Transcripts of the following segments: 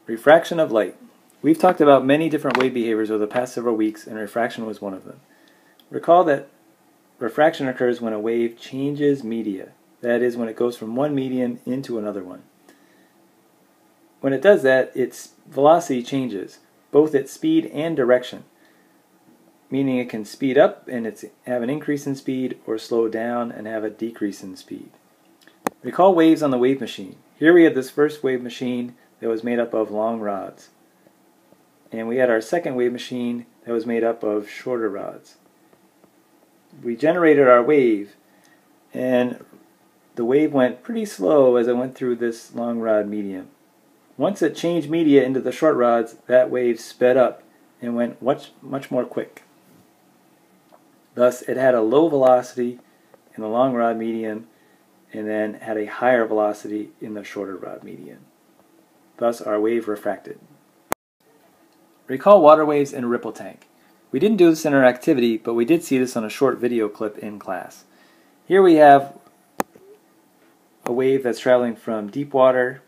Refraction of light. We've talked about many different wave behaviors over the past several weeks, and refraction was one of them. Recall that refraction occurs when a wave changes media. That is, when it goes from one medium into another one. When it does that, its velocity changes, both its speed and direction, meaning it can speed up and have an increase in speed, or slow down and have a decrease in speed. Recall waves on the wave machine. Here we had this first wave machine that was made up of long rods. And we had our second wave machine that was made up of shorter rods. We generated our wave, and the wave went pretty slow as it went through this long rod medium. Once it changed media into the short rods, that wave sped up and went much more quick. Thus, it had a low velocity in the long rod medium and then had a higher velocity in the shorter rod medium. Thus, our wave refracted. Recall water waves in a ripple tank. We didn't do this in our activity, but we did see this on a short video clip in class. Here we have a wave that's traveling from deep water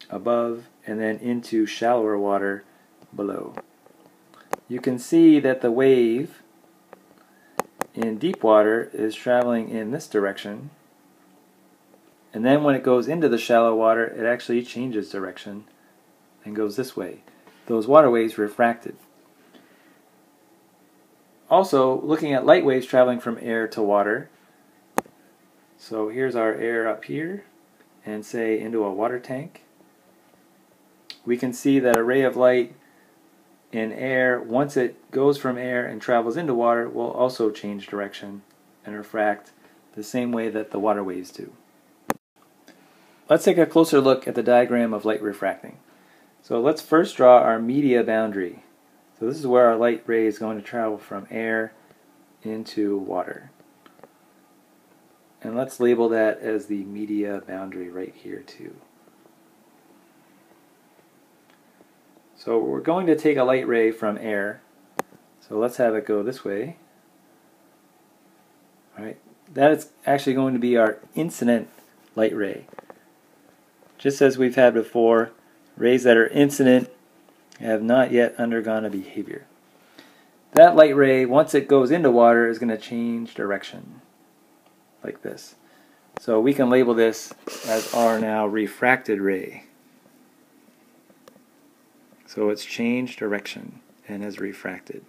above and then into shallower water below. You can see that the wave in deep water is traveling in this direction, and then when it goes into the shallow water, it actually changes direction and goes this way. Those water waves refracted. Also, looking at light waves traveling from air to water. So here's our air up here, and say into a water tank. We can see that a ray of light in air, once it goes from air and travels into water, will also change direction and refract the same way that the water waves do. Let's take a closer look at the diagram of light refracting. So let's first draw our media boundary. So this is where our light ray is going to travel from air into water. And let's label that as the media boundary right here too. So we're going to take a light ray from air. So let's have it go this way. All right. That is actually going to be our incident light ray. Just as we've had before, rays that are incident have not yet undergone a behavior. That light ray, once it goes into water, is going to change direction, like this. So we can label this as our now refracted ray. So it's changed direction and has refracted.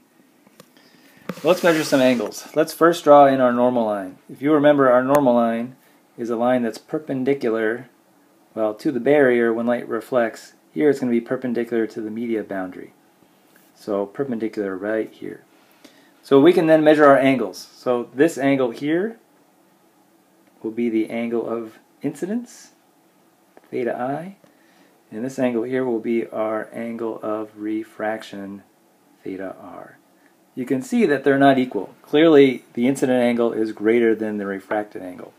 Let's measure some angles. Let's first draw in our normal line. If you remember, our normal line is a line that's perpendicular, well, to the barrier when light reflects. Here it's going to be perpendicular to the media boundary. So perpendicular right here. So we can then measure our angles. So this angle here will be the angle of incidence, theta I. And this angle here will be our angle of refraction, theta r. You can see that they're not equal. Clearly, the incident angle is greater than the refracted angle.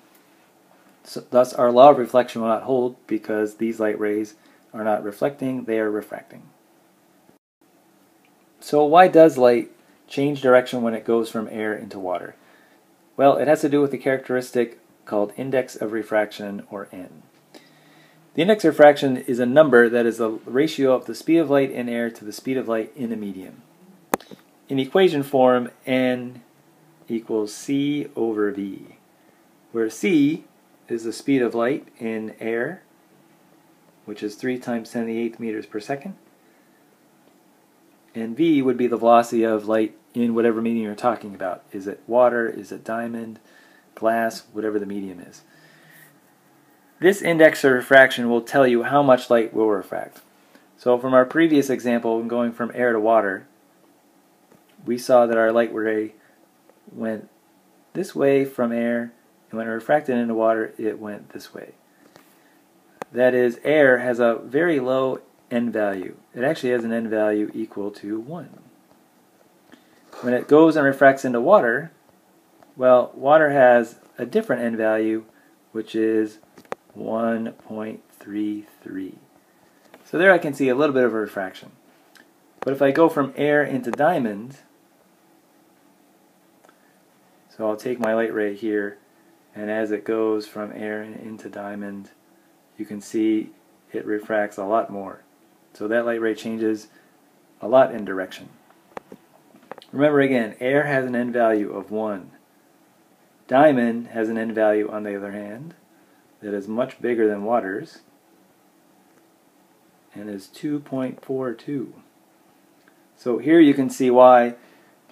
So, thus, our law of reflection will not hold because these light rays are not reflecting, they are refracting. So why does light change direction when it goes from air into water? Well, it has to do with the characteristic called index of refraction, or N. The index of refraction is a number that is the ratio of the speed of light in air to the speed of light in a medium. In equation form, N equals C over V, where C is the speed of light in air, which is 3 times 10 to the 8th meters per second, and V would be the velocity of light in whatever medium you're talking about. Is it water, is it diamond, glass, whatever the medium is. This index of refraction will tell you how much light will refract. So from our previous example, going from air to water, we saw that our light ray went this way from air, and when it refracted into water, it went this way. That is, air has a very low N value. It actually has an N value equal to 1. When it goes and refracts into water, well, water has a different N value, which is 1.33. So there I can see a little bit of a refraction. But if I go from air into diamond, so I'll take my light ray here, and as it goes from air into diamond, you can see it refracts a lot more. So that light ray changes a lot in direction. Remember again, air has an N value of 1. Diamond has an N value, on the other hand, that is much bigger than water's, and is 2.42. So here you can see why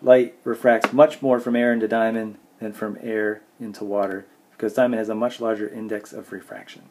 light refracts much more from air into diamond than from air into water, because diamond has a much larger index of refraction.